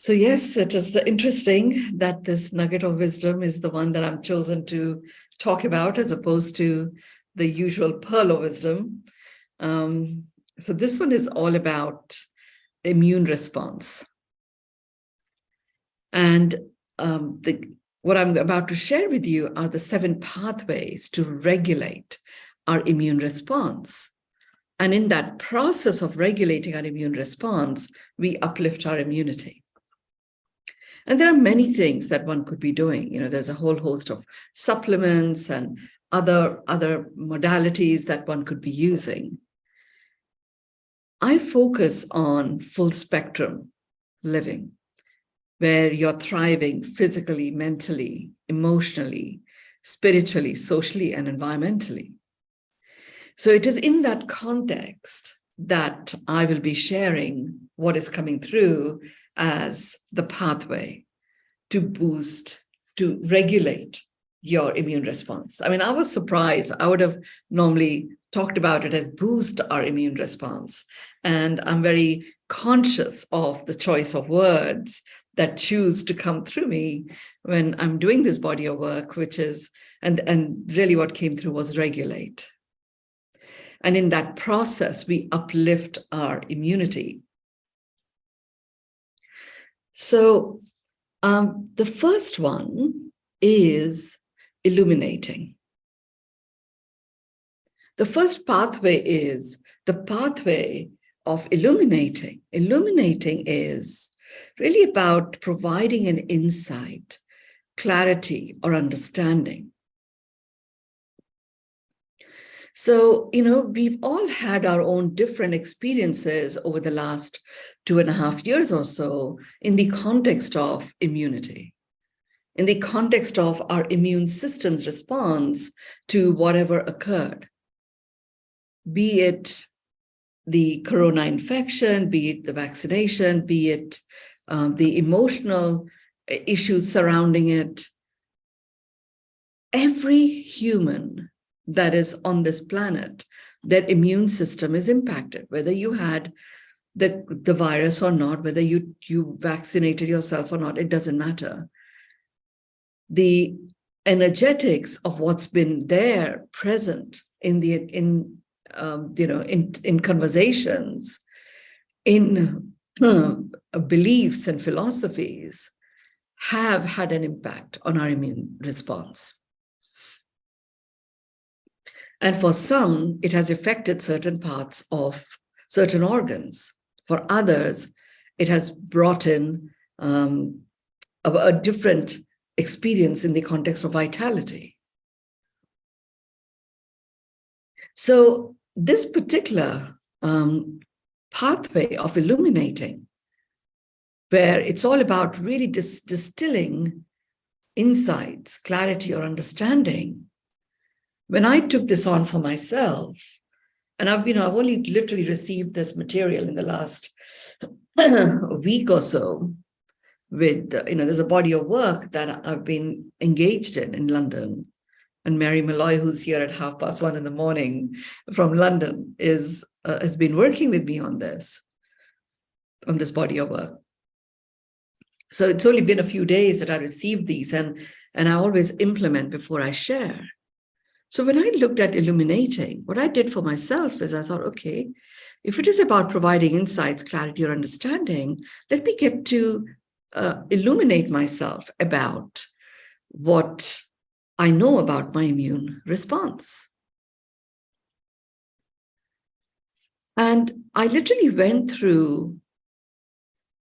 So yes, it is interesting that this nugget of wisdom is the one that I'm chosen to talk about as opposed to the usual pearl of wisdom. So this one is all about immune response. And what I'm about to share with you are the 7 pathways to regulate our immune response. And in that process of regulating our immune response, we uplift our immunity. And there are many things that one could be doing. You know, there's a whole host of supplements and other modalities that one could be using. I focus on full spectrum living, where you're thriving physically, mentally, emotionally, spiritually, socially, and environmentally. So it is in that context that I will be sharing what is coming through as the pathway to boost, to regulate your immune response. I mean, I was surprised. I would have normally talked about it as boost our immune response. And I'm very conscious of the choice of words that choose to come through me when I'm doing this body of work, which is, and really what came through was regulate. And in that process, we uplift our immunity. So the first one is illuminating. The first pathway is the pathway of illuminating. Illuminating is really about providing an insight, clarity, or understanding. So, you know, we've all had our own different experiences over the last 2.5 years or so in the context of immunity, in the context of our immune system's response to whatever occurred, be it the corona infection, be it the vaccination, be it the emotional issues surrounding it. Every human that is on this planet, their immune system is impacted, whether you had the virus or not, whether you vaccinated yourself or not, it doesn't matter. The energetics of what's been there present in conversations, in beliefs and philosophies have had an impact on our immune response. And for some, it has affected certain parts of certain organs. For others, it has brought in a different experience in the context of vitality. So this particular pathway of illuminating, where it's all about really distilling insights, clarity, or understanding. When I took this on for myself, and I've only literally received this material in the last week or so with, there's a body of work that I've been engaged in London. And Mary Malloy, who's here at 1:30 in the morning from London, has been working with me on this body of work. So it's only been a few days that I received these, and I always implement before I share. So when I looked at illuminating, what I did for myself is I thought, okay, if it is about providing insights, clarity, or understanding, let me get to illuminate myself about what I know about my immune response. And I literally went through,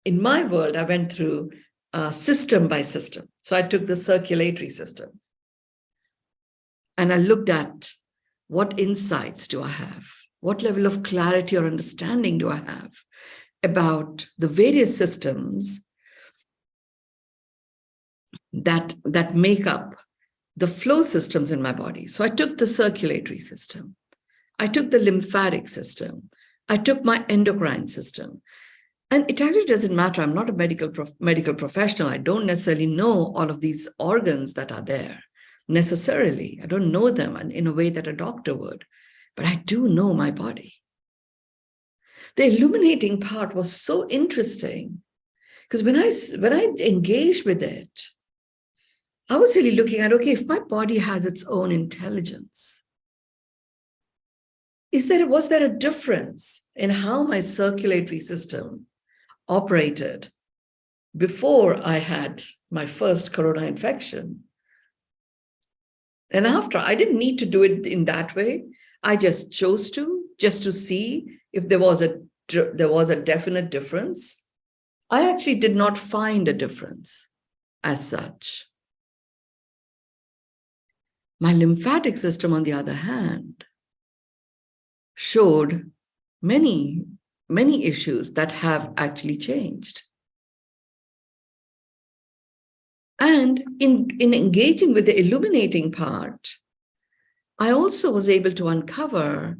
in my world, I went through system by system. So I took the circulatory system. And I looked at what insights do I have? What level of clarity or understanding do I have about the various systems that make up the flow systems in my body? So I took the circulatory system. I took the lymphatic system. I took my endocrine system. And it actually doesn't matter. I'm not a medical professional. I don't necessarily know all of these organs that are there. Necessarily. I don't know them in a way that a doctor would, but I do know my body. The illuminating part was so interesting Because when I engaged with it, I was really looking at, okay, if my body has its own intelligence, was there a difference in how my circulatory system operated before I had my first corona infection? And after, I didn't need to do it in that way. I just chose to, just to see if there was a definite difference. I actually did not find a difference as such. My lymphatic system, on the other hand, showed many, many issues that have actually changed. And in engaging with the illuminating part, I also was able to uncover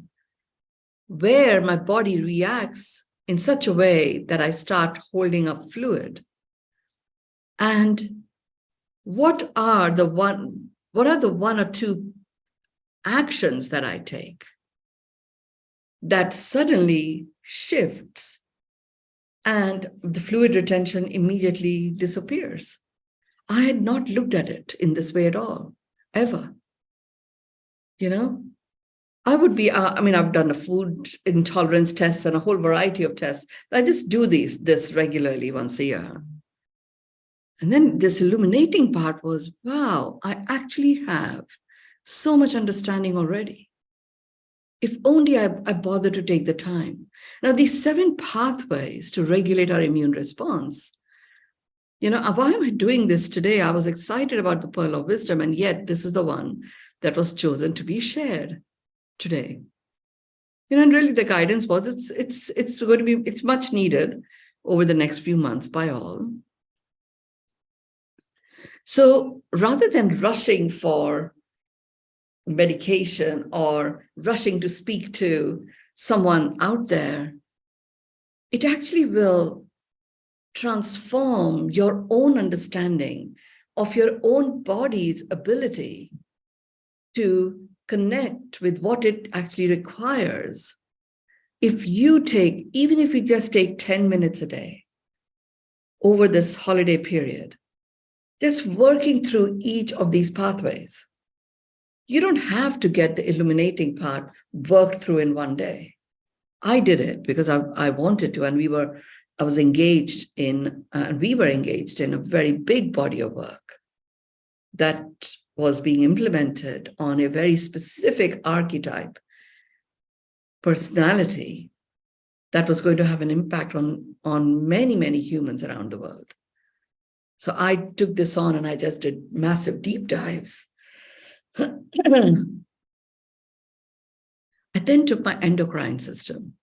where my body reacts in such a way that I start holding up fluid. And what are the one or two actions that I take that suddenly shifts and the fluid retention immediately disappears? I had not looked at it in this way at all, ever. I would be, I've done a food intolerance test and a whole variety of tests. I just do this regularly once a year. And then this illuminating part was, wow, I actually have so much understanding already. If only I bother to take the time. Now, these 7 pathways to regulate our immune response, why am I doing this today? I was excited about the Pearl of Wisdom, and yet this is the one that was chosen to be shared today. And really the guidance was it's much needed over the next few months by all. So rather than rushing for medication or rushing to speak to someone out there, it actually will transform your own understanding of your own body's ability to connect with what it actually requires. Even if you just take 10 minutes a day over this holiday period, just working through each of these pathways. You don't have to get the illuminating part worked through in one day. I did it because I wanted to, and we were engaged in a very big body of work that was being implemented on a very specific archetype, personality, that was going to have an impact on many, many humans around the world. So I took this on and I just did massive deep dives. I then took my endocrine system.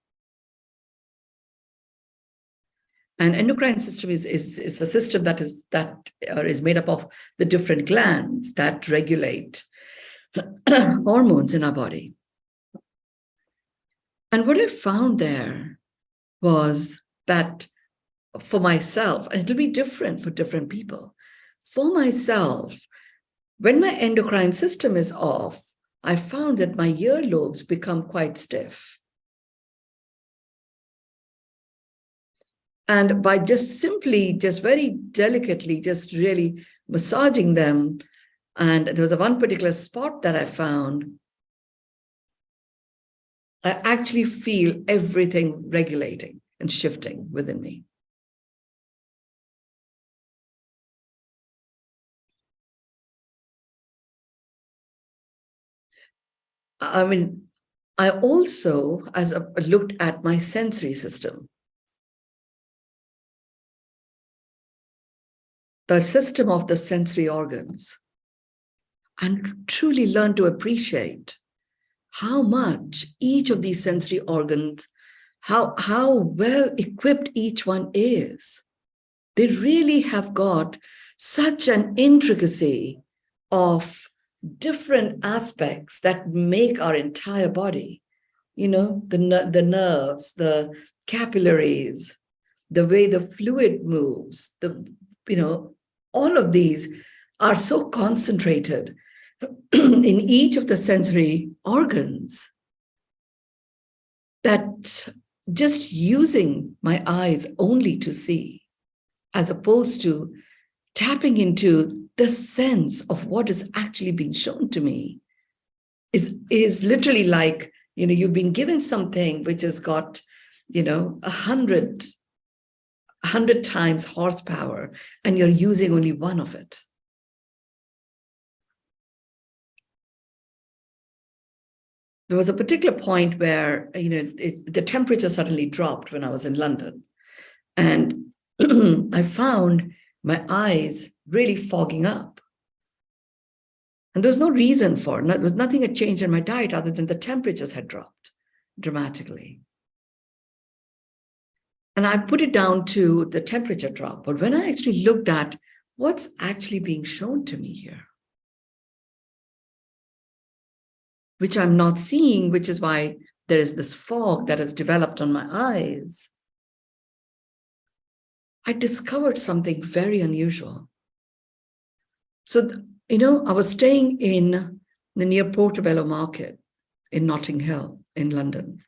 And endocrine system is a system that is made up of the different glands that regulate hormones in our body. And what I found there was that for myself, and it'll be different for different people, for myself, when my endocrine system is off, I found that my earlobes become quite stiff. And by just very delicately, just really massaging them, and there was one particular spot that I found, I actually feel everything regulating and shifting within me. I also, looked at my sensory system, the system of the sensory organs, and truly learned to appreciate how much each of these sensory organs, how well equipped each one is. They really have got such an intricacy of different aspects that make our entire body. The nerves, the capillaries, the way the fluid moves, all of these are so concentrated in each of the sensory organs that just using my eyes only to see as opposed to tapping into the sense of what is actually being shown to me is literally like, you've been given something which has got, 100 times horsepower, and you're using only one of it. There was a particular point where, the temperature suddenly dropped when I was in London. And I found my eyes really fogging up. And there was no reason for it. There was nothing had changed in my diet other than the temperatures had dropped dramatically. And I put it down to the temperature drop. But when I actually looked at what's actually being shown to me here, which I'm not seeing, which is why there is this fog that has developed on my eyes, I discovered something very unusual. So, I was staying in the near Portobello Market in Notting Hill in London.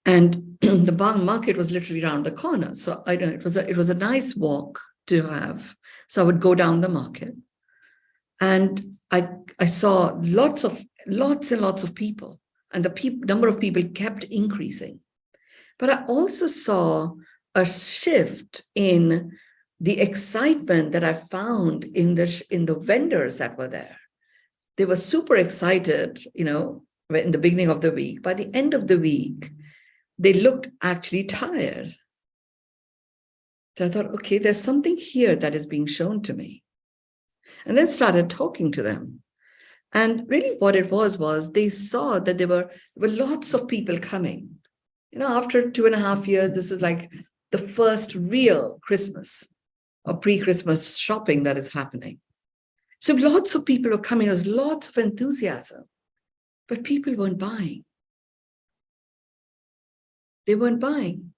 And the market was literally around the corner. So it was a nice walk to have. So I would go down the market, and I saw lots and lots of people, and the number of people kept increasing. But I also saw a shift in the excitement that I found in the vendors that were there. They were super excited, in the beginning of the week. By the end of the week, they looked actually tired. So I thought, okay, there's something here that is being shown to me. And then started talking to them. And really what it was they saw that there were lots of people coming. After 2.5 years, this is like the first real Christmas or pre-Christmas shopping that is happening. So lots of people were coming. There was lots of enthusiasm, but people weren't buying. They weren't buying.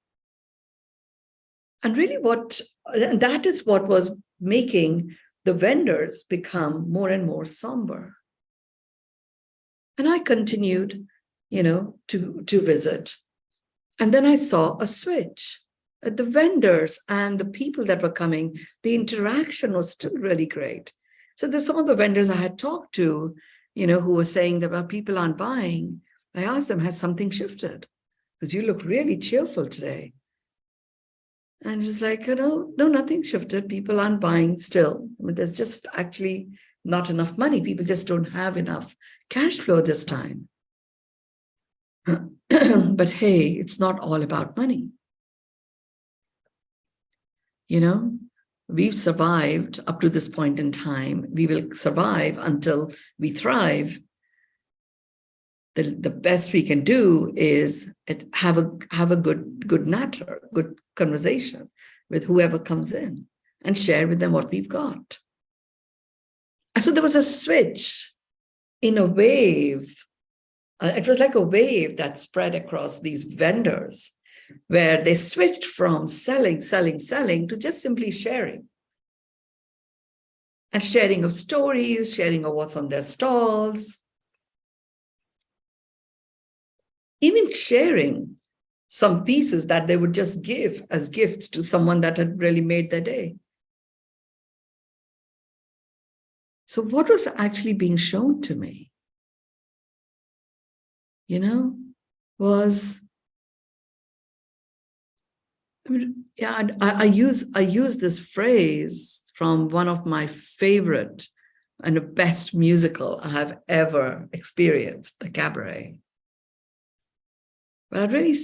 And really that is what was making the vendors become more and more somber. And I continued, to visit. And then I saw a switch. The vendors and the people that were coming, the interaction was still really great. So there's some of the vendors I had talked to, who were saying that, well, people aren't buying. I asked them, has something shifted? Because you look really cheerful today. And it was like, no, nothing shifted. People aren't buying still. I mean, there's just actually not enough money. People just don't have enough cash flow this time. But hey, it's not all about money. We've survived up to this point in time. We will survive until we thrive. The best we can do is have a good natter, good conversation with whoever comes in and share with them what we've got. And so there was a switch in a wave. It was like a wave that spread across these vendors, where they switched from selling to just simply sharing. And sharing of stories, sharing of what's on their stalls. Even sharing some pieces that they would just give as gifts to someone that had really made their day. So what was actually being shown to me, was, I use this phrase from one of my favorite and the best musical I have ever experienced, the Cabaret. But I really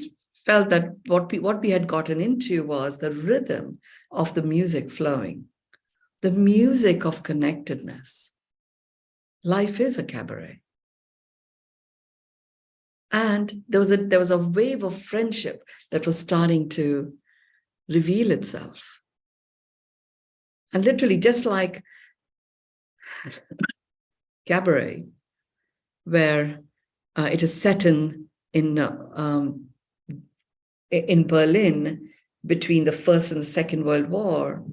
felt that what we had gotten into was the rhythm of the music flowing, the music of connectedness. Life is a cabaret. And there was a wave of friendship that was starting to reveal itself. And literally, just like Cabaret, where it is set in Berlin between the First and the Second World War,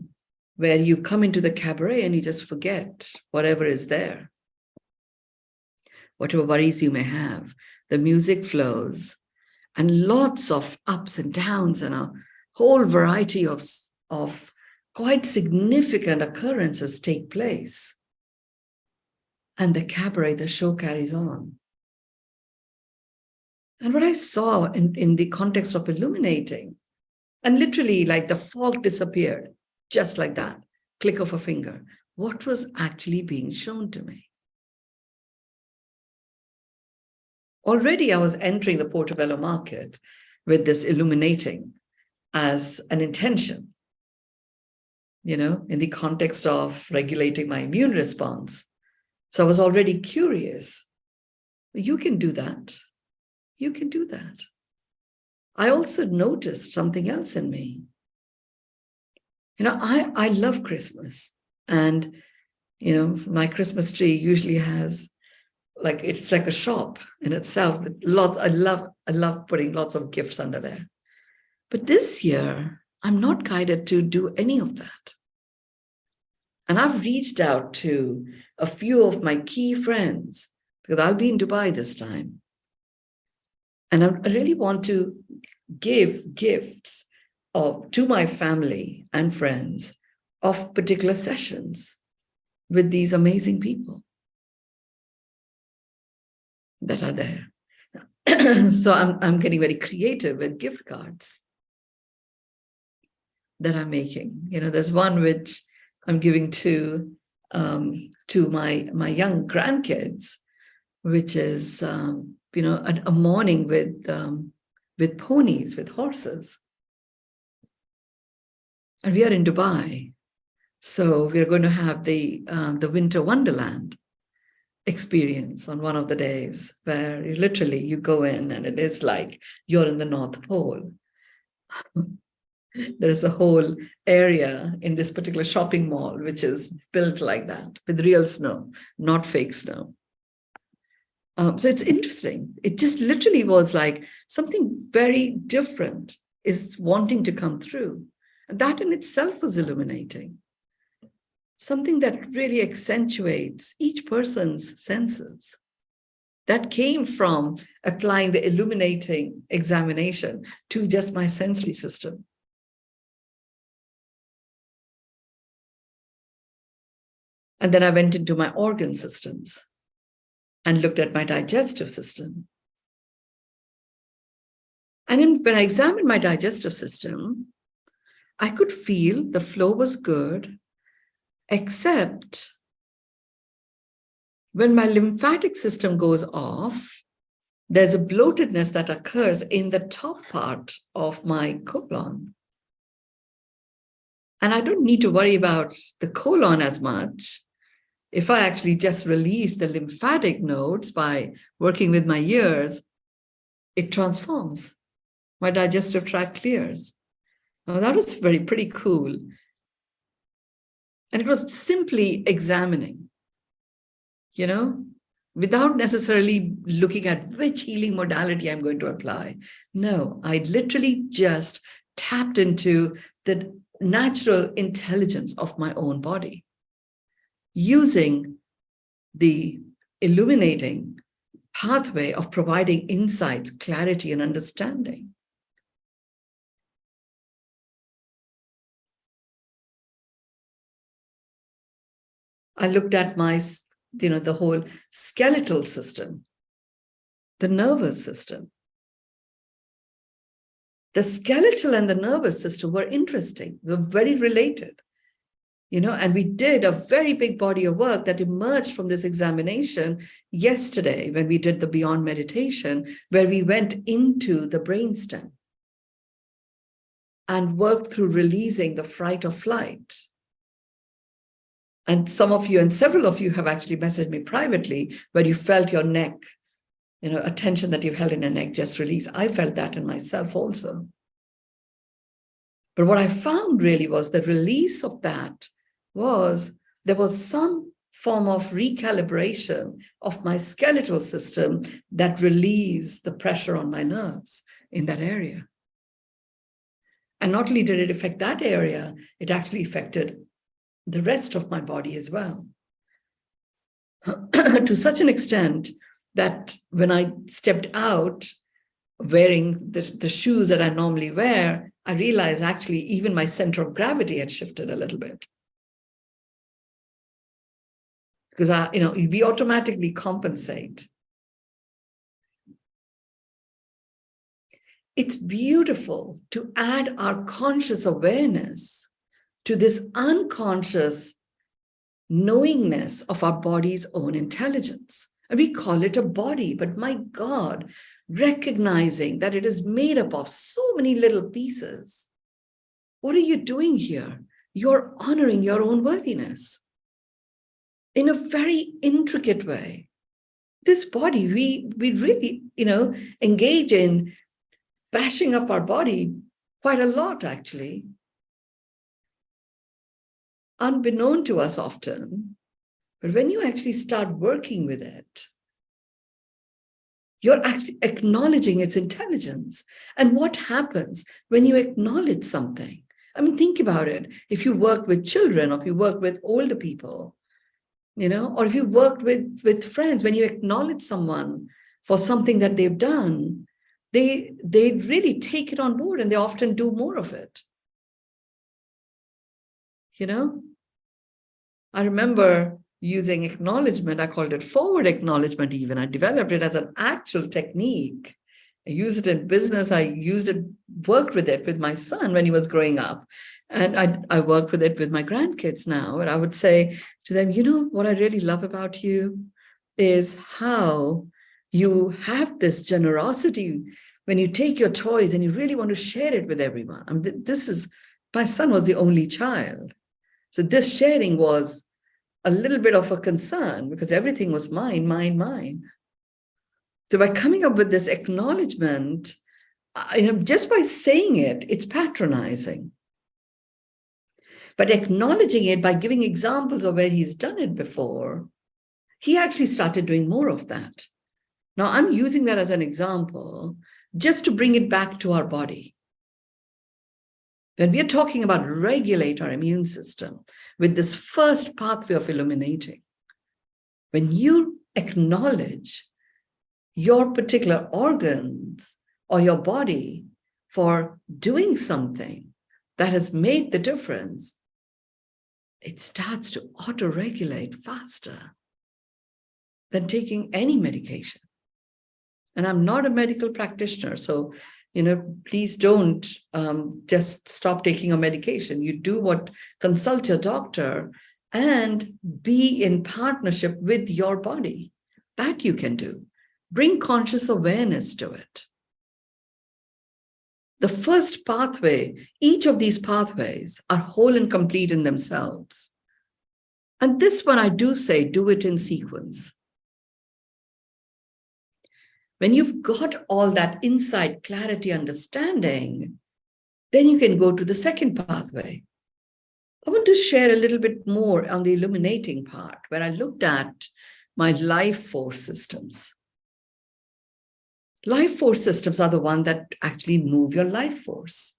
where you come into the cabaret and you just forget whatever is there, whatever worries you may have. The music flows, and lots of ups and downs, and a whole variety of quite significant occurrences take place. And the cabaret, the show carries on. And what I saw in the context of illuminating, and literally like the fog disappeared, just like that, click of a finger, what was actually being shown to me? Already I was entering the Portobello market with this illuminating as an intention, in the context of regulating my immune response. So I was already curious. You can do that. You can do that. I also noticed something else in me. I love Christmas. And, my Christmas tree usually has it's like a shop in itself with lots. I love putting lots of gifts under there. But this year, I'm not guided to do any of that. And I've reached out to a few of my key friends because I'll be in Dubai this time. And I really want to give gifts to my family and friends of particular sessions with these amazing people that are there. So I'm getting very creative with gift cards that I'm making. There's one which I'm giving to my young grandkids, which is a morning with ponies, with horses. And we are in Dubai, so we're going to have the winter wonderland experience on one of the days where you go in and it is like you're in the North Pole. There's a whole area in this particular shopping mall which is built like that with real snow, not fake snow. So it's interesting. It just literally was like something very different is wanting to come through. And that in itself was illuminating. Something that really accentuates each person's senses. That came from applying the illuminating examination to just my sensory system. And then I went into my organ systems and looked at my digestive system. And when I examined my digestive system, I could feel the flow was good, except when my lymphatic system goes off, there's a bloatedness that occurs in the top part of my colon. And I don't need to worry about the colon as much. If I actually just release the lymphatic nodes by working with my ears, it transforms. My digestive tract clears. Now, that was pretty cool. And it was simply examining, without necessarily looking at which healing modality I'm going to apply. No, I literally just tapped into the natural intelligence of my own body, using the illuminating pathway of providing insights, clarity, and understanding. I looked at the whole skeletal system, the nervous system. The skeletal and the nervous system were interesting. They were very related, and we did a very big body of work that emerged from this examination yesterday when we did the Beyond meditation, where we went into the brainstem and worked through releasing the fright of flight. And some of you and several of you have actually messaged me privately where you felt your neck, a tension that you've held in your neck just release. I felt that in myself also. But what I found really was the release of that there was some form of recalibration of my skeletal system that released the pressure on my nerves in that area. And not only did it affect that area, it actually affected the rest of my body as well. To such an extent that when I stepped out wearing the shoes that I normally wear, I realized actually even my center of gravity had shifted a little bit. Because we automatically compensate. It's beautiful to add our conscious awareness to this unconscious knowingness of our body's own intelligence. And we call it a body, but my God, recognizing that it is made up of so many little pieces. What are you doing here? You're honoring your own worthiness in a very intricate way. This body, we really, engage in bashing up our body quite a lot, actually. Unbeknown to us often, but when you actually start working with it, you're actually acknowledging its intelligence. And what happens when you acknowledge something? I mean, think about it. If you work with children, or if you work with older people, or if you work with friends, when you acknowledge someone for something that they've done, they really take it on board and they often do more of it. I remember using acknowledgement. I called it forward acknowledgement even. I developed it as an actual technique. I used it in business. I worked with it with my son when he was growing up. And I work with it with my grandkids now. And I would say to them, what I really love about you is how you have this generosity when you take your toys and you really want to share it with everyone. I mean, my son was the only child. So this sharing was a little bit of a concern because everything was mine, mine, mine. So by coming up with this acknowledgement, just by saying it, it's patronizing. But acknowledging it by giving examples of where he's done it before, he actually started doing more of that. Now I'm using that as an example just to bring it back to our body. When we are talking about regulate our immune system with this first pathway of illuminating, when you acknowledge your particular organs or your body for doing something that has made the difference, it starts to auto-regulate faster than taking any medication. And I'm not a medical practitioner, so please don't just stop taking a medication. You consult your doctor and be in partnership with your body. That you can do. Bring conscious awareness to it. The first pathway, each of these pathways are whole and complete in themselves. And this one, I do say, do it in sequence. When you've got all that insight, clarity, understanding, then you can go to the second pathway. I want to share a little bit more on the illuminating part, where I looked at my life force systems. Life force systems are the ones that actually move your life force.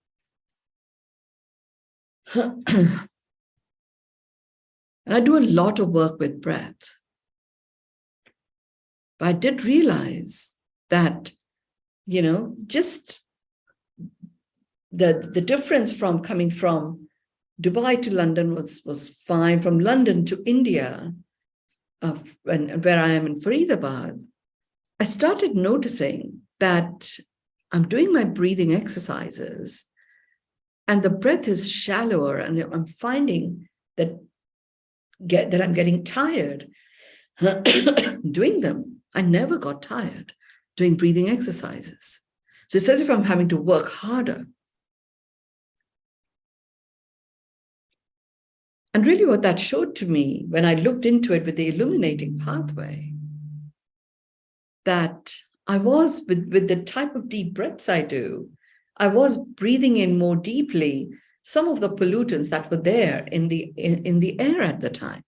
And I do a lot of work with breath. But I did realize that, just the difference from coming from Dubai to London was fine. From London to India, where I am in Faridabad, I started noticing that I'm doing my breathing exercises and the breath is shallower, and I'm finding that I'm getting tired doing them. I never got tired doing breathing exercises. So it's as if I'm having to work harder. And really what that showed to me when I looked into it with the illuminating pathway, that I was, with the type of deep breaths I do, I was breathing in more deeply some of the pollutants that were there in the air at the time.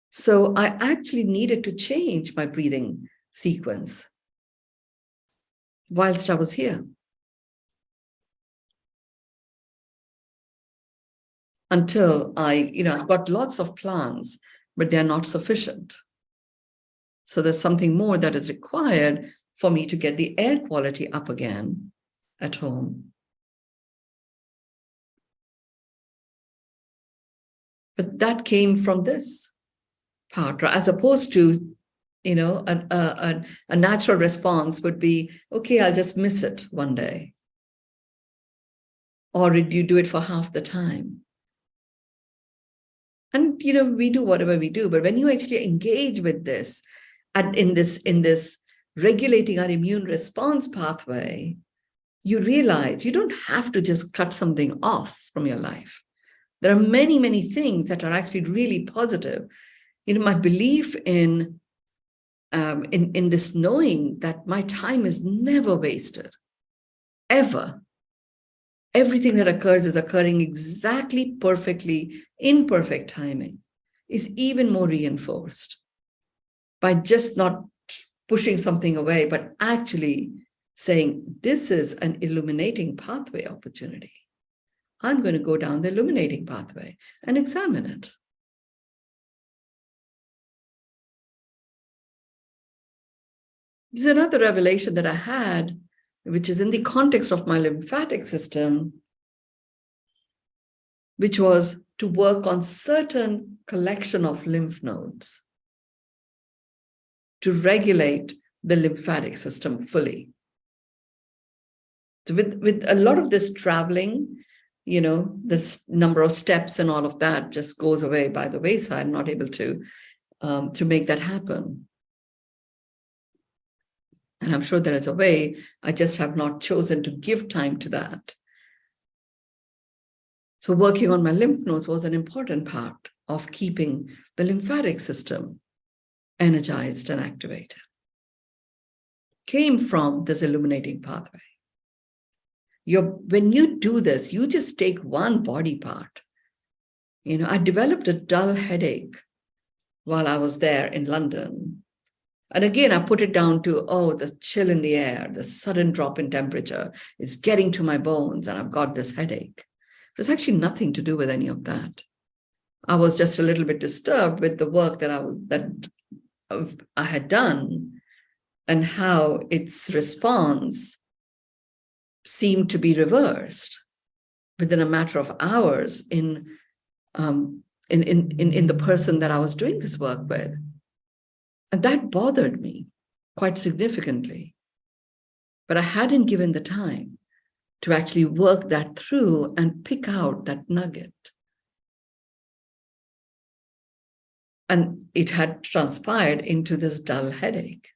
So I actually needed to change my breathing sequence whilst I was here. Until I've got lots of plants, but they're not sufficient. So there's something more that is required for me to get the air quality up again. at home. But that came from this part, as opposed to, a natural response would be, okay, I'll just miss it one day. Or did you do it for half the time? And, we do whatever we do, but when you actually engage with this, in this regulating our immune response pathway, you realize you don't have to just cut something off from your life. There are many, many things that are actually really positive. My belief in this knowing that my time is never wasted, ever. Everything that occurs is occurring exactly perfectly in perfect timing, is even more reinforced by just not pushing something away, but actually saying, this is an illuminating pathway opportunity. I'm going to go down the illuminating pathway and examine it. There's another revelation that I had, which is in the context of my lymphatic system, which was to work on certain collection of lymph nodes to regulate the lymphatic system fully. So with a lot of this traveling, this number of steps and all of that just goes away by the wayside. I'm not able to make that happen. And I'm sure there is a way. I just have not chosen to give time to that. So working on my lymph nodes was an important part of keeping the lymphatic system energized and activated. Came from this illuminating pathway. When you do this, you just take one body part. I developed a dull headache while I was there in London. And again, I put it down to, the chill in the air, the sudden drop in temperature is getting to my bones, and I've got this headache. It was actually nothing to do with any of that. I was just a little bit disturbed with the work that I had done and how its response seemed to be reversed within a matter of hours in the person that I was doing this work with. And that bothered me quite significantly. But I hadn't given the time to actually work that through and pick out that nugget. And it had transpired into this dull headache.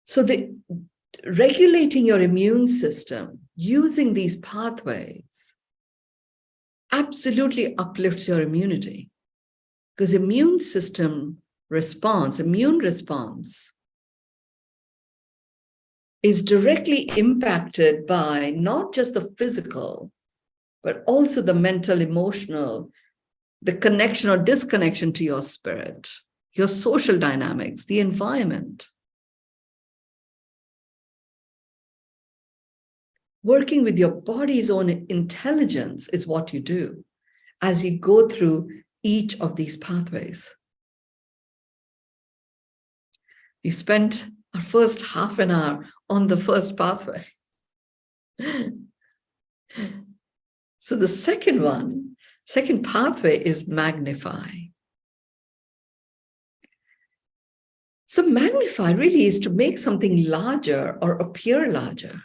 So regulating your immune system using these pathways absolutely uplifts your immunity, because immune response is directly impacted by not just the physical, but also the mental, emotional, the connection or disconnection to your spirit, your social dynamics, the environment. Working with your body's own intelligence is what you do as you go through each of these pathways. We spent our first half an hour on the first pathway. So the second pathway is magnify. So magnify really is to make something larger or appear larger.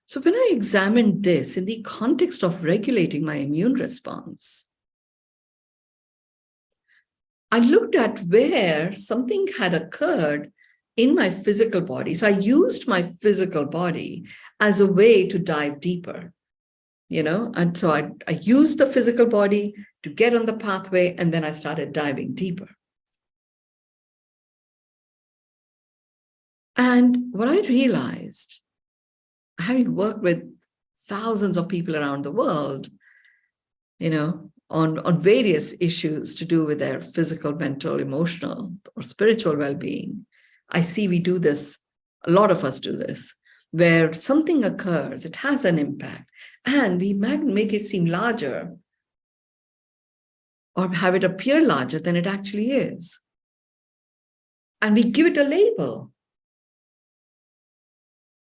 So when I examined this in the context of regulating my immune response, I looked at where something had occurred in my physical body. So I used my physical body as a way to dive deeper, and so I used the physical body to get on the pathway, and then I started diving deeper. And what I realized, having worked with thousands of people around the world, on various issues to do with their physical, mental, emotional, or spiritual well-being, I see we do this, a lot of us do this, where something occurs, it has an impact, and we make it seem larger or have it appear larger than it actually is. And we give it a label.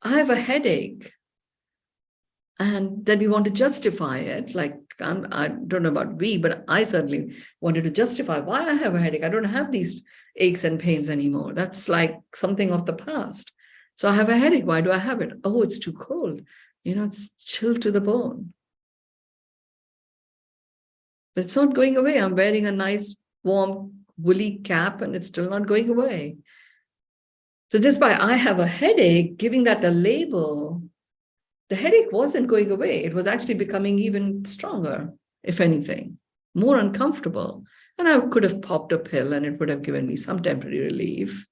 I have a headache. And then we want to justify it. Like, I don't know about we, but I certainly wanted to justify why I have a headache. I don't have these aches and pains anymore. That's like something of the past. So I have a headache. Why do I have it? Oh, it's too cold. It's chilled to the bone. But it's not going away. I'm wearing a nice, warm, woolly cap, and it's still not going away. So just by I have a headache, giving that a label, the headache wasn't going away. It was actually becoming even stronger, if anything, more uncomfortable. And I could have popped a pill and it would have given me some temporary relief.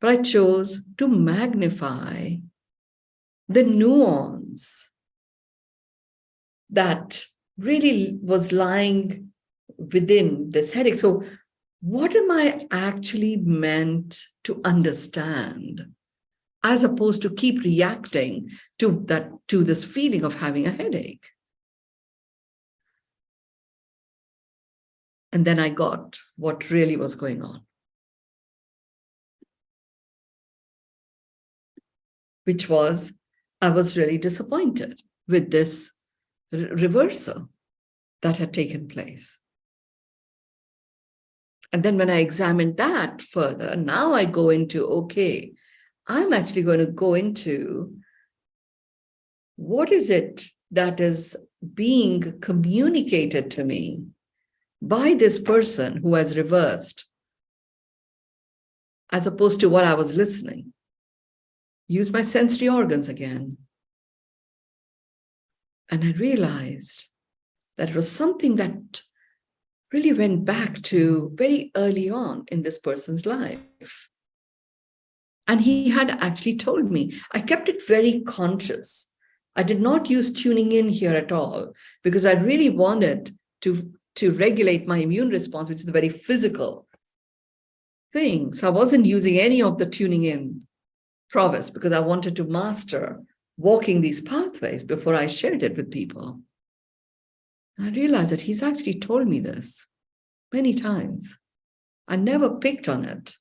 But I chose to magnify the nuance that really was lying within this headache. So, what am I actually meant to understand, as opposed to keep reacting to this feeling of having a headache? And then I got what really was going on, which was I was really disappointed with this reversal that had taken place. And then when I examined that further, now I go into, okay, I'm actually going to go into what is it that is being communicated to me by this person who has reversed, as opposed to what I was listening. Use my sensory organs again. And I realized that it was something that really went back to very early on in this person's life. And he had actually told me, I kept it very conscious. I did not use tuning in here at all, because I really wanted to regulate my immune response, which is a very physical thing. So I wasn't using any of the tuning in prowess, because I wanted to master walking these pathways before I shared it with people. And I realized that he's actually told me this many times. I never picked on it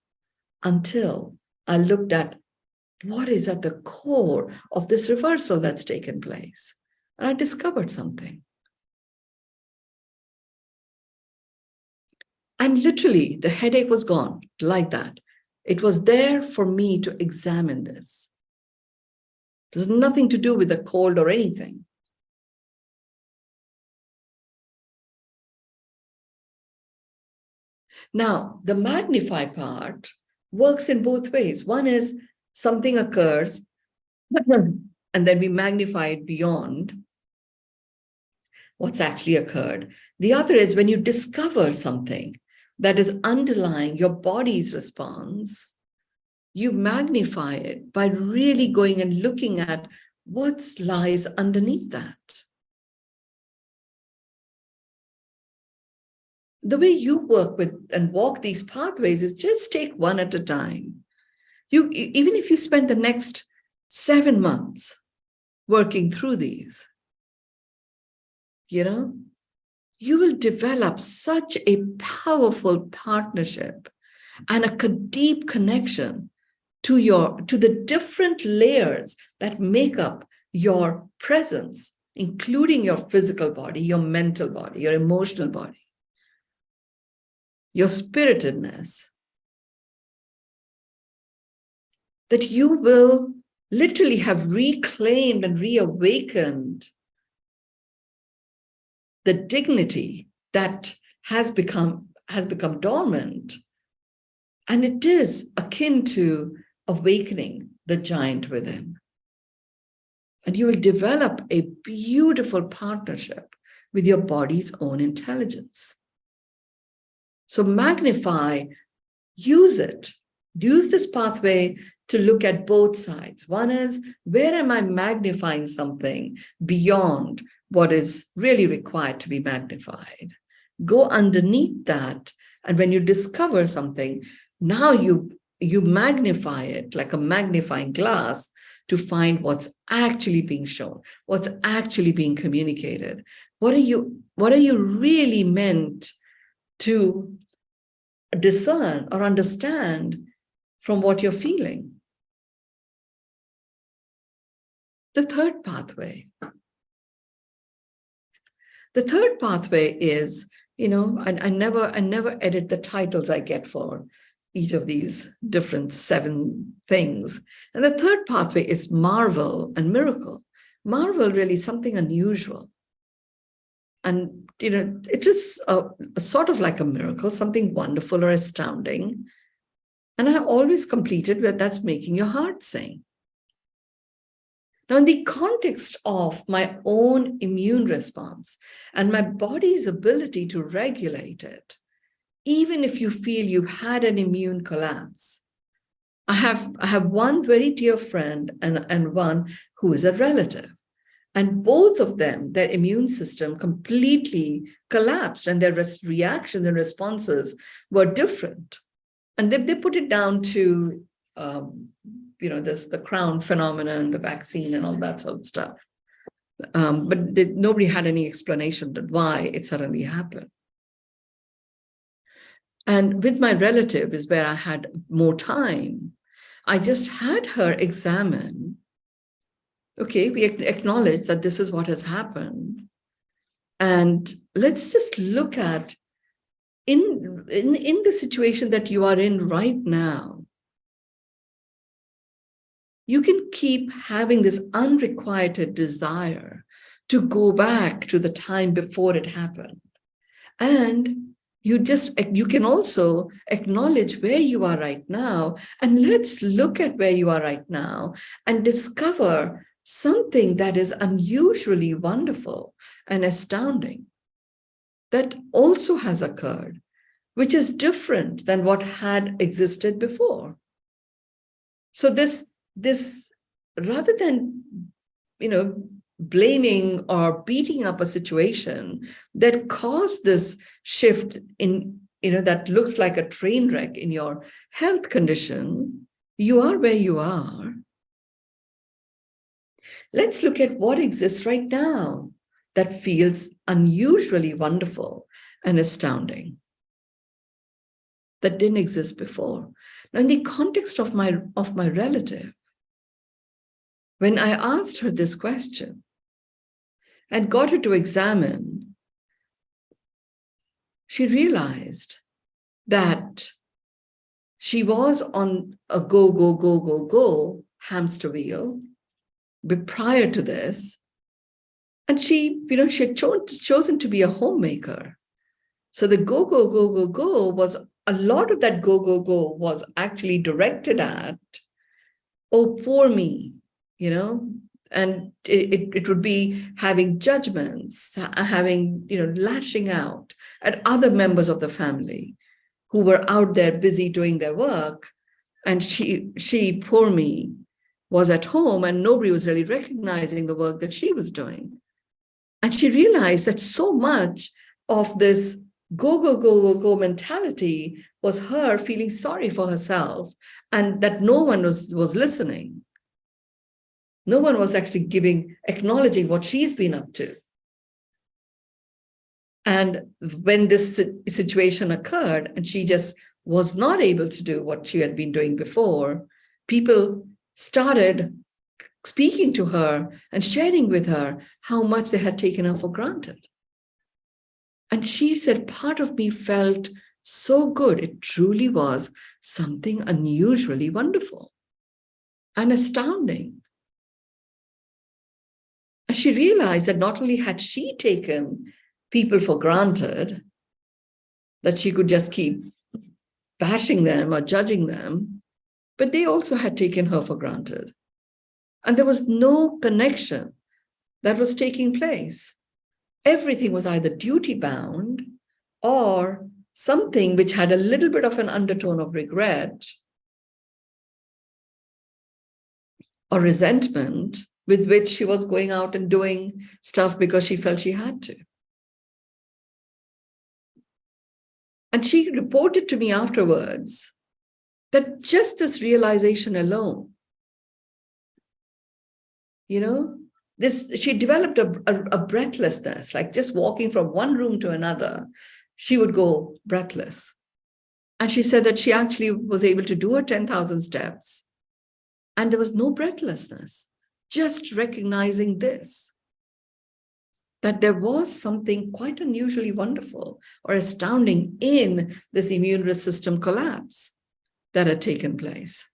until I looked at what is at the core of this reversal that's taken place. And I discovered something. And literally, the headache was gone like that. It was there for me to examine this. There's nothing to do with the cold or anything. Now, the magnify part works in both ways. One is something occurs, and then we magnify it beyond what's actually occurred. The other is when you discover something that is underlying your body's response, you magnify it by really going and looking at what lies underneath that. The way you work with and walk these pathways is just take one at a time. Even if you spend the next 7 months working through these, you will develop such a powerful partnership and a deep connection to the different layers that make up your presence, including your physical body, your mental body, your emotional body, your spiritedness, that you will literally have reclaimed and reawakened the dignity that has become dormant. And it is akin to awakening the giant within. And you will develop a beautiful partnership with your body's own intelligence. So magnify, use it. Use this pathway to look at both sides. One is, where am I magnifying something beyond what is really required to be magnified? Go underneath that. And when you discover something, now you magnify it like a magnifying glass to find what's actually being shown, what's actually being communicated. What are you really meant to discern or understand from what you're feeling? The third pathway. The third pathway is, I never edit the titles I get for each of these different 7 things. And the third pathway is marvel and miracle. Marvel really something unusual. And, it is a sort of like a miracle, something wonderful or astounding. And I always completed with that's making your heart sing. Now, in the context of my own immune response and my body's ability to regulate it, even if you feel you've had an immune collapse, I have one very dear friend and one who is a relative. And both of them, their immune system completely collapsed and their reactions and responses were different. And they put it down to, the crown phenomenon, the vaccine and all that sort of stuff. But nobody had any explanation that why it suddenly happened. And with my relative is where I had more time. I just had her examine. Okay, we acknowledge that this is what has happened. And let's just look at in the situation that you are in right now. You can keep having this unrequited desire to go back to the time before it happened. And you can also acknowledge where you are right now. And let's look at where you are right now and discover something that is unusually wonderful and astounding that also has occurred, which is different than what had existed before. So this rather than, blaming or beating up a situation that caused this shift in, that looks like a train wreck in your health condition, you are where you are. Let's look at what exists right now that feels unusually wonderful and astounding, that didn't exist before. Now, in the context of my relative, when I asked her this question and got her to examine, she realized that she was on a go hamster wheel prior to this. And she had chosen to be a homemaker. So the go was a lot of that go was actually directed at, oh, poor me, and it would be having judgments, having, lashing out at other members of the family who were out there busy doing their work. And she, poor me, was at home and nobody was really recognizing the work that she was doing. And she realized that so much of this go mentality was her feeling sorry for herself and that no one was listening. No one was actually acknowledging what she's been up to. And when this situation occurred and she just was not able to do what she had been doing before, people started speaking to her and sharing with her how much they had taken her for granted. And she said, part of me felt so good. It truly was something unusually wonderful and astounding. And she realized that not only had she taken people for granted, that she could just keep bashing them or judging them, but they also had taken her for granted. And there was no connection that was taking place. Everything was either duty-bound or something which had a little bit of an undertone of regret or resentment with which she was going out and doing stuff because she felt she had to. And she reported to me afterwards that just this realization alone, she developed a breathlessness, like just walking from one room to another, she would go breathless. And she said that she actually was able to do her 10,000 steps and there was no breathlessness. just recognizing this, that there was something quite unusually wonderful or astounding in this immune system collapse that had taken place.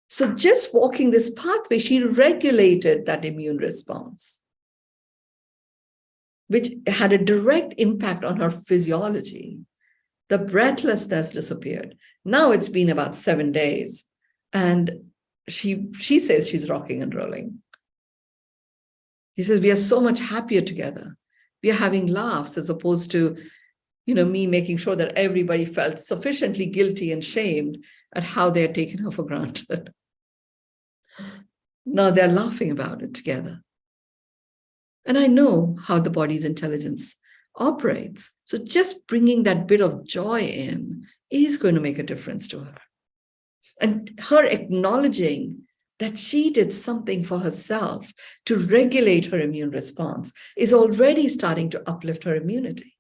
So just walking this pathway, she regulated that immune response, which had a direct impact on her physiology. The breathlessness disappeared. Now it's been about 7 days, and she says she's rocking and rolling. He says, we are so much happier together. We are having laughs as opposed to, me making sure that everybody felt sufficiently guilty and shamed at how they had taken her for granted. Now they're laughing about it together. And I know how the body's intelligence operates. So just bringing that bit of joy in is going to make a difference to her. And her acknowledging that she did something for herself to regulate her immune response is already starting to uplift her immunity.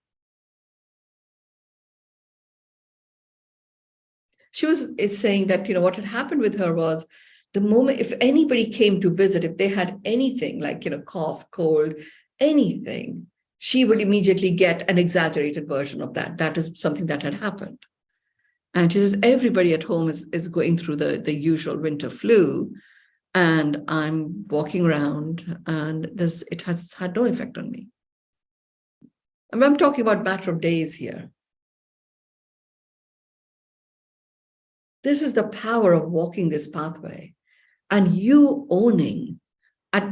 She was saying that, what had happened with her was the moment, if anybody came to visit, if they had anything like, cough, cold, anything, she would immediately get an exaggerated version of that. That is something that had happened. And she says, everybody at home is going through the usual winter flu. And I'm walking around and it has had no effect on me. I'm talking about a matter of days here. This is the power of walking this pathway and you owning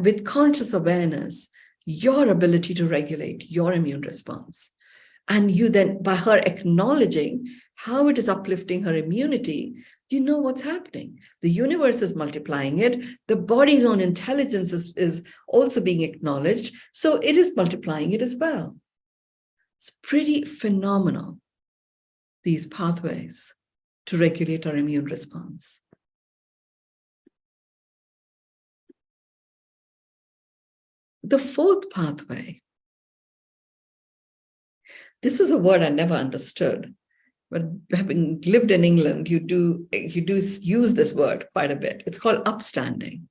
with conscious awareness your ability to regulate your immune response. And you then, by her acknowledging how it is uplifting her immunity, you know what's happening. The universe is multiplying it. The body's own intelligence is also being acknowledged. So it is multiplying it as well. It's pretty phenomenal, these pathways to regulate our immune response. The fourth pathway. This is a word I never understood, but having lived in England, you do use this word quite a bit. It's called upstanding.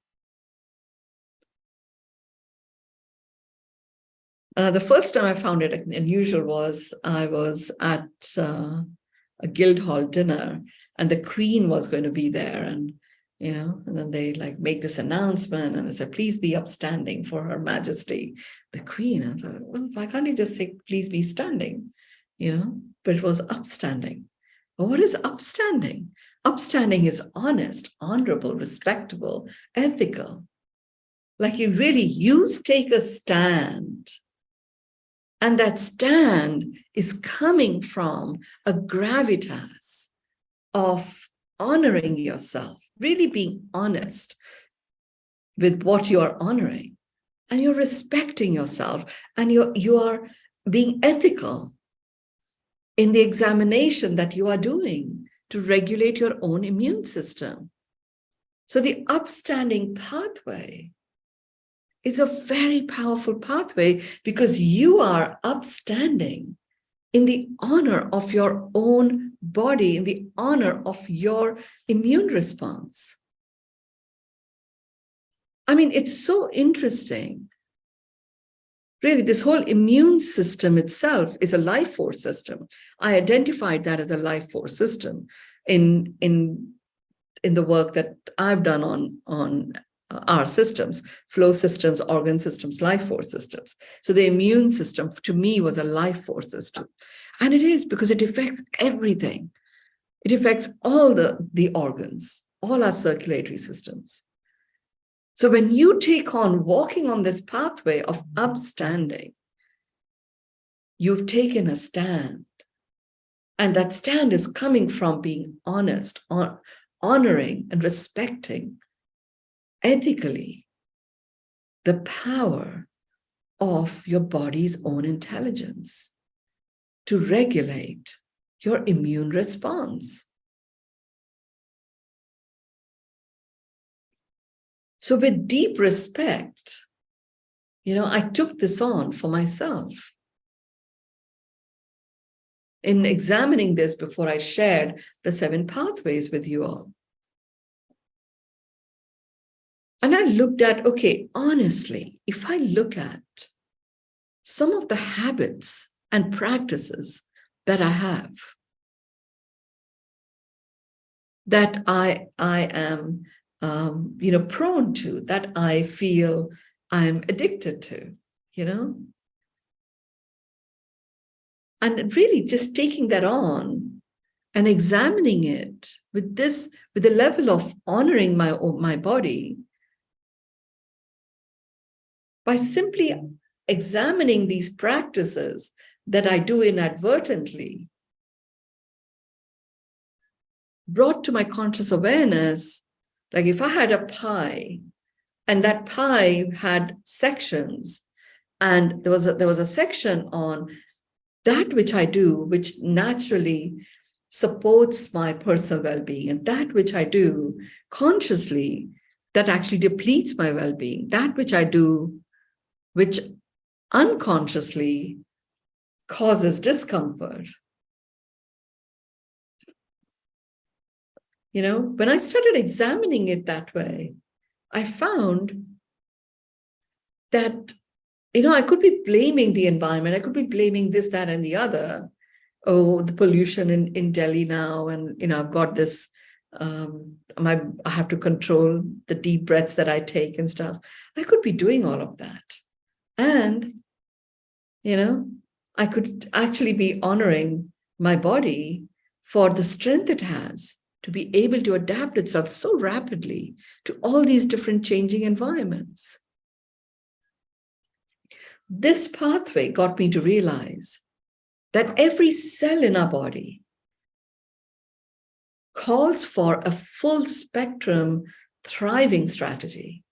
The first time I found it unusual was I was at a Guildhall dinner, and the Queen was going to be there, and then they make this announcement, and they said, "Please be upstanding for Her Majesty, the Queen." And I thought, well, why can't you just say, "Please be standing," But it was upstanding. But what is upstanding? Upstanding is honest, honorable, respectable, ethical. Like you take a stand. And that stand is coming from a gravitas of honoring yourself, really being honest with what you are honoring. And you're respecting yourself, and you are being ethical in the examination that you are doing to regulate your own immune system. So the upstanding pathway is a very powerful pathway because you are upstanding in the honor of your own body, in the honor of your immune response. I mean, it's so interesting. Really, this whole immune system itself is a life force system. I identified that as a life force system in the work that I've done on our systems, flow systems, organ systems, life force systems. So the immune system to me was a life force system. And it is because it affects everything. It affects all the organs, all our circulatory systems. So when you take on walking on this pathway of upstanding, you've taken a stand. And that stand is coming from being honest, honoring and respecting ethically the power of your body's own intelligence to regulate your immune response. So with deep respect, I took this on for myself. in examining this before I shared the 7 pathways with you all. And I looked at, okay, honestly, if I look at some of the habits and practices that I have, that I am prone to, that I feel I'm addicted to, and really just taking that on and examining it with the level of honoring my body, by simply examining these practices that I do inadvertently, brought to my conscious awareness, like if I had a pie and that pie had sections, and there was a section on that which I do, which naturally supports my personal well-being, and that which I do consciously, that actually depletes my well-being, that which I do, which unconsciously causes discomfort. When I started examining it that way, I found that, I could be blaming the environment. I could be blaming this, that, and the other. Oh, the pollution in Delhi now. And, I've got this, I have to control the deep breaths that I take and stuff. I could be doing all of that. And, I could actually be honoring my body for the strength it has to be able to adapt itself so rapidly to all these different changing environments. This pathway got me to realize that every cell in our body calls for a full spectrum thriving strategy,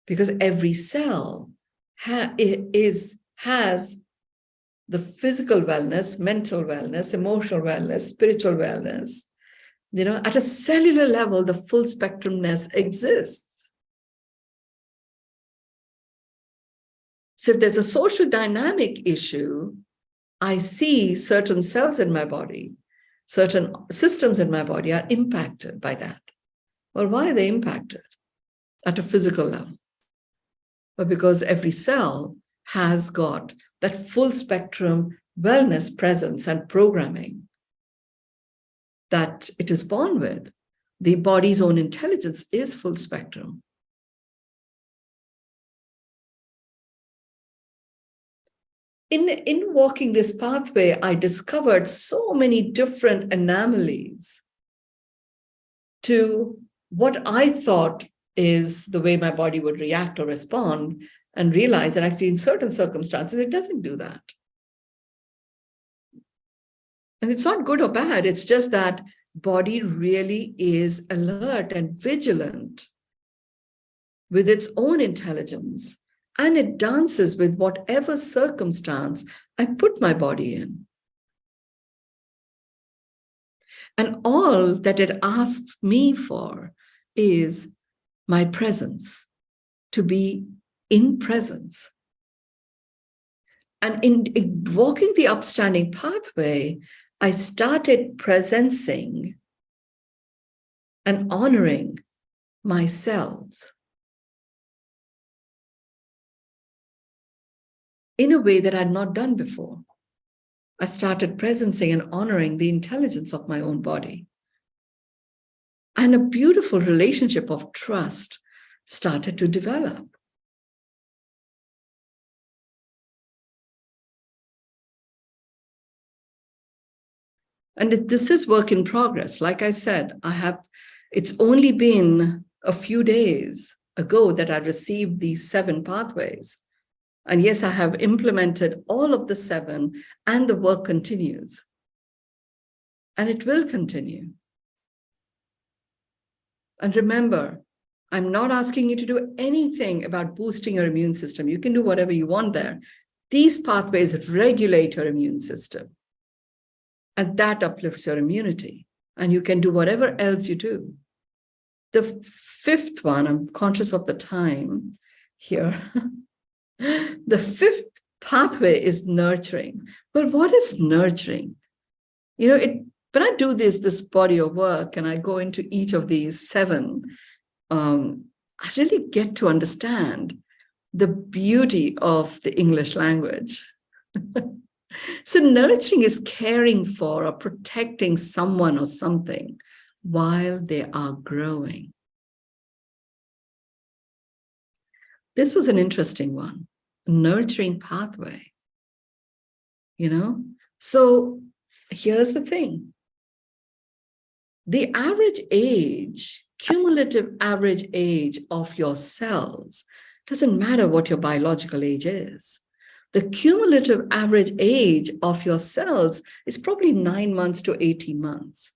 because every cell has the physical wellness, mental wellness, emotional wellness, spiritual wellness. At a cellular level, the full spectrumness exists. So if there's a social dynamic issue, I see certain cells in my body, certain systems in my body are impacted by that. Well, why are they impacted at a physical level? Well, because every cell has got that full spectrum wellness presence and programming that it is born with. The body's own intelligence is full spectrum. In walking this pathway, I discovered so many different anomalies to what I thought is the way my body would react or respond, and realized that actually in certain circumstances, it doesn't do that. And it's not good or bad. It's just that body really is alert and vigilant with its own intelligence, and it dances with whatever circumstance I put my body in. And all that it asks me for is my presence, to be in presence. And in walking the upstanding pathway, I started presencing and honoring my cells in a way that I'd not done before. I started presencing and honoring the intelligence of my own body. And a beautiful relationship of trust started to develop. And this is work in progress. Like I said, it's only been a few days ago that I received these 7 pathways. And yes, I have implemented all of the 7, and the work continues. And it will continue. And remember, I'm not asking you to do anything about boosting your immune system. You can do whatever you want there. These pathways regulate your immune system. And that uplifts your immunity. And you can do whatever else you do. The 5th one, I'm conscious of the time here. The 5th pathway is nurturing. Well, what is nurturing? When I do this body of work and I go into each of these seven, I really get to understand the beauty of the English language. So nurturing is caring for or protecting someone or something while they are growing. This was an interesting one, nurturing pathway, So here's the thing. The average age, cumulative average age of your cells, doesn't matter what your biological age is. The cumulative average age of your cells is probably 9 months to 18 months.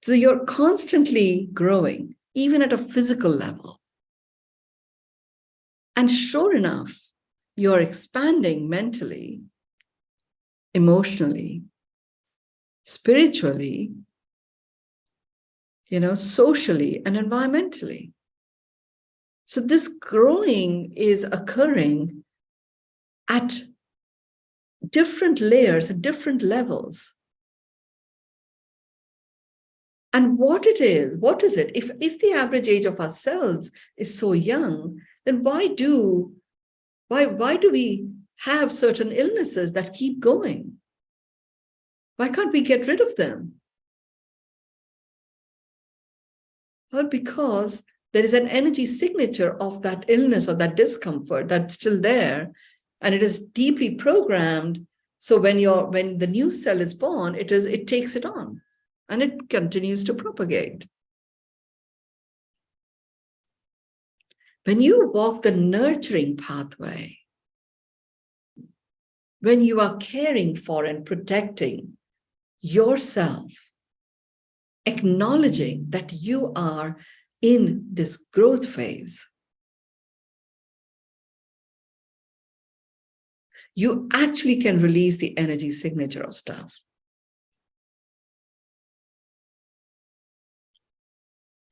So you're constantly growing, even at a physical level. And sure enough, you're expanding mentally, emotionally, spiritually, socially and environmentally. So this growing is occurring at different layers, at different levels. And what is it? If the average age of our cells is so young, then why do we have certain illnesses that keep going? Why can't we get rid of them? Well, because there is an energy signature of that illness or that discomfort that's still there, and it is deeply programmed. So when the new cell is born, it takes it on, and it continues to propagate. When you walk the nurturing pathway, when you are caring for and protecting yourself, acknowledging that you are in this growth phase, you actually can release the energy signature of stuff.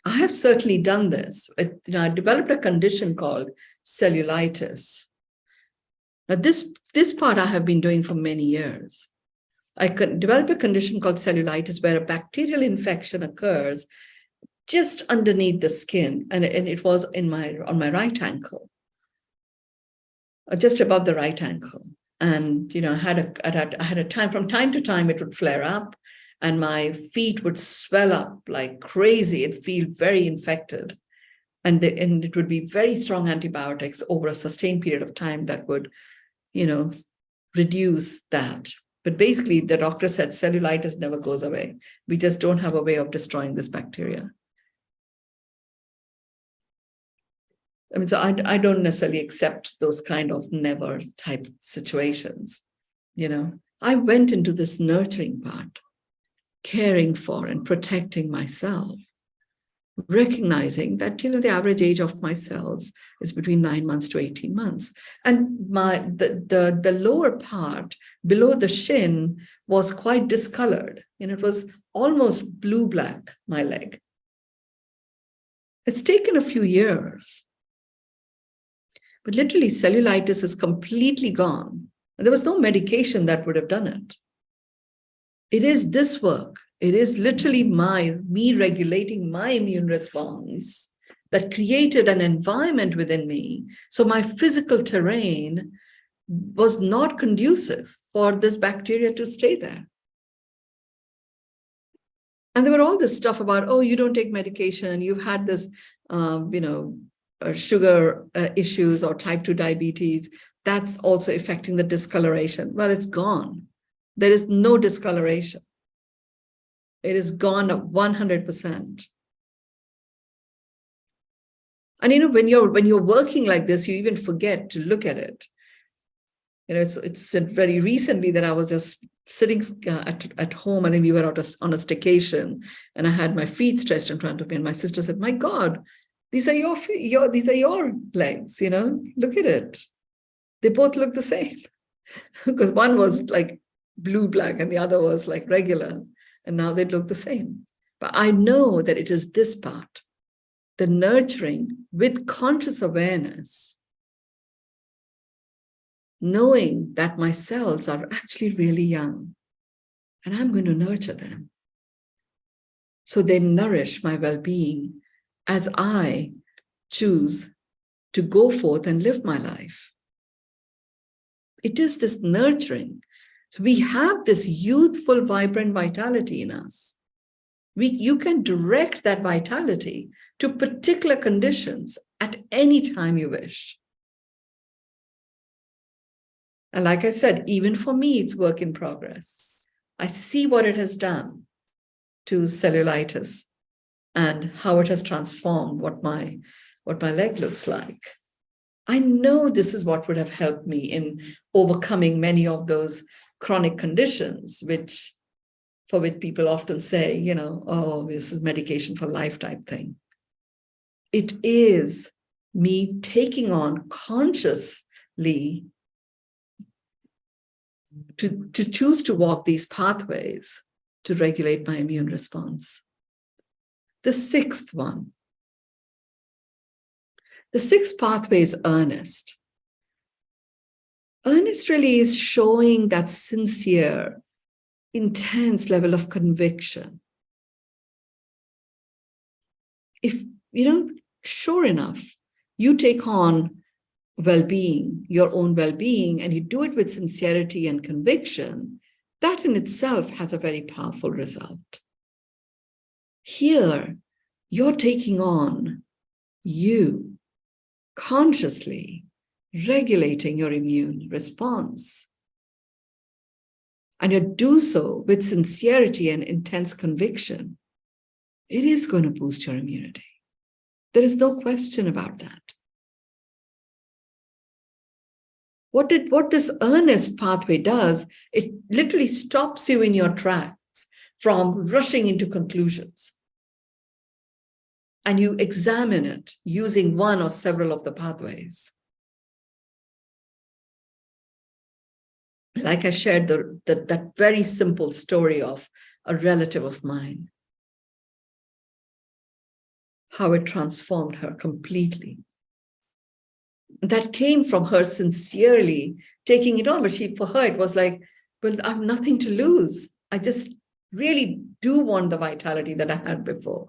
I have certainly done this. I developed a condition called cellulitis. Now, this part I have been doing for many years. I developed a condition called cellulitis where a bacterial infection occurs just underneath the skin, and it was on my right ankle, just above the right ankle. And I had a time, from time to time it would flare up, and my feet would swell up like crazy. It'd feel very infected, and it would be very strong antibiotics over a sustained period of time that would, reduce that. But basically, the doctor said cellulitis never goes away. We just don't have a way of destroying this bacteria. I mean, so I don't necessarily accept those kind of never type situations. I went into this nurturing part, caring for and protecting myself, recognizing that, the average age of my cells is between 9 months to 18 months. And the lower part below the shin was quite discolored. It was almost blue-black, my leg. It's taken a few years. But literally, cellulitis is completely gone. And there was no medication that would have done it. It is this work. It is literally me regulating my immune response that created an environment within me. So my physical terrain was not conducive for this bacteria to stay there. And there were all this stuff about, oh, you don't take medication. You've had this, sugar issues or type 2 diabetes. That's also affecting the discoloration. Well, it's gone. There is no discoloration. It is gone 100%. And when you're working like this, you even forget to look at it. It's very recently that I was just sitting at home. I think we were on a staycation, and I had my feet stretched in front of me, and my sister said, "My God, these are your legs. Look at it. They both look the same." Because one was like blue-black and the other was like regular, and now they look the same. But I know that it is this part, the nurturing with conscious awareness, knowing that my cells are actually really young and I'm going to nurture them so they nourish my well-being as I choose to go forth and live my life. It is this nurturing. So we have this youthful, vibrant vitality in us. You can direct that vitality to particular conditions at any time you wish. And like I said, even for me, it's work in progress. I see what it has done to cellulitis and how it has transformed what my leg looks like. I know this is what would have helped me in overcoming many of those chronic conditions, for which people often say, oh, this is medication for life type thing. It is me taking on consciously to choose to walk these pathways to regulate my immune response. The sixth one. The sixth pathway is earnest. Earnest really is showing that sincere, intense level of conviction. If, sure enough, you take on well-being, your own well-being, and you do it with sincerity and conviction, that in itself has a very powerful result. Here, you're taking on you consciously regulating your immune response. And you do so with sincerity and intense conviction. It is going to boost your immunity. There is no question about that. What this earnest pathway does, it literally stops you in your tracks from rushing into conclusions. And you examine it using one or several of the pathways. Like I shared that very simple story of a relative of mine, how it transformed her completely. That came from her sincerely taking it on, but for her, it was like, well, I have nothing to lose. I just really do want the vitality that I had before.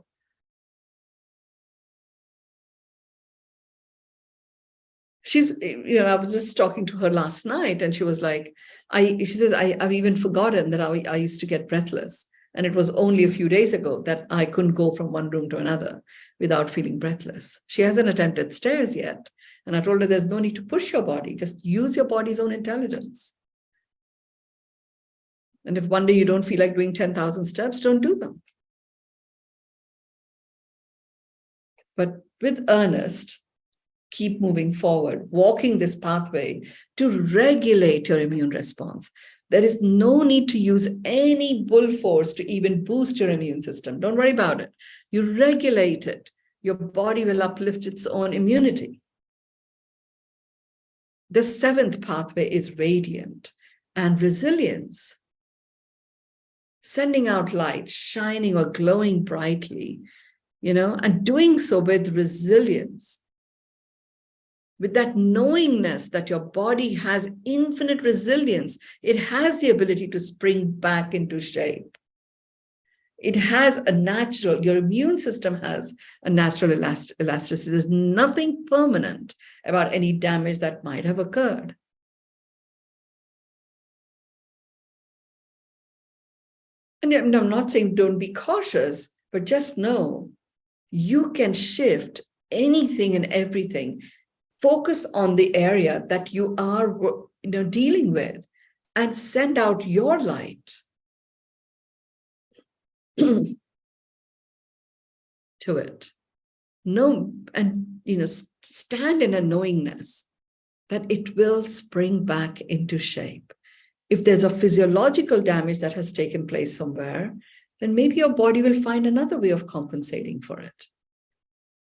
I was just talking to her last night and she was like, she says, I've even forgotten that I used to get breathless. And it was only a few days ago that I couldn't go from one room to another without feeling breathless. She hasn't attempted stairs yet. And I told her there's no need to push your body. Just use your body's own intelligence. And if one day you don't feel like doing 10,000 steps, don't do them. But with earnest, keep moving forward, walking this pathway to regulate your immune response. There is no need to use any bull force to even boost your immune system. Don't worry about it. You regulate it. Your body will uplift its own immunity. The seventh pathway is radiant and resilience. Sending out light, shining or glowing brightly, and doing so with resilience. With that knowingness that your body has infinite resilience, it has the ability to spring back into shape. It has your immune system has a natural elasticity. There's nothing permanent about any damage that might have occurred. And I'm not saying don't be cautious, but just know you can shift anything and everything. Focus on the area that you are dealing with and send out your light to it. Know and stand in a knowingness that it will spring back into shape. If there's a physiological damage that has taken place somewhere, then maybe your body will find another way of compensating for it.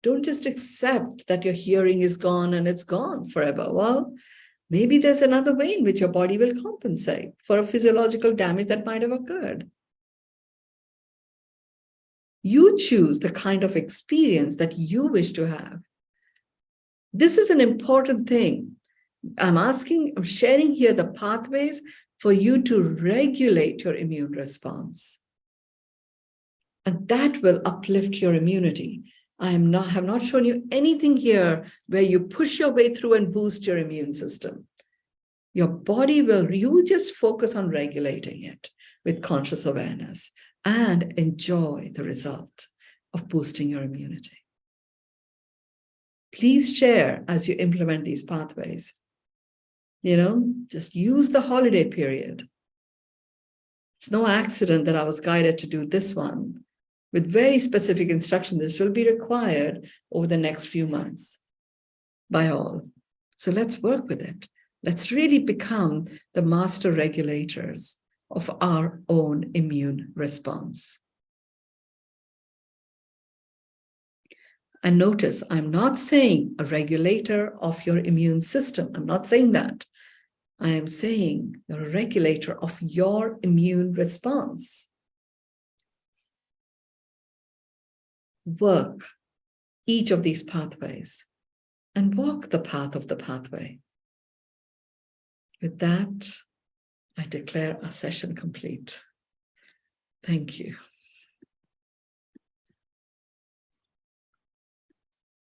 Don't just accept that your hearing is gone and it's gone forever. Well, maybe there's another way in which your body will compensate for a physiological damage that might have occurred. You choose the kind of experience that you wish to have. This is an important thing. I'm sharing here the pathways for you to regulate your immune response. And that will uplift your immunity. have not shown you anything here where you push your way through and boost your immune system. Your body you just focus on regulating it with conscious awareness and enjoy the result of boosting your immunity. Please share as you implement these pathways. Just use the holiday period. It's no accident that I was guided to do this one with very specific instruction. This will be required over the next few months by all. So let's work with it. Let's really become the master regulators of our own immune response. And notice, I'm not saying a regulator of your immune system. I'm not saying that. I am saying you're a regulator of your immune response. Work each of these pathways and walk the path of the pathway. With that, I declare our session complete. Thank you.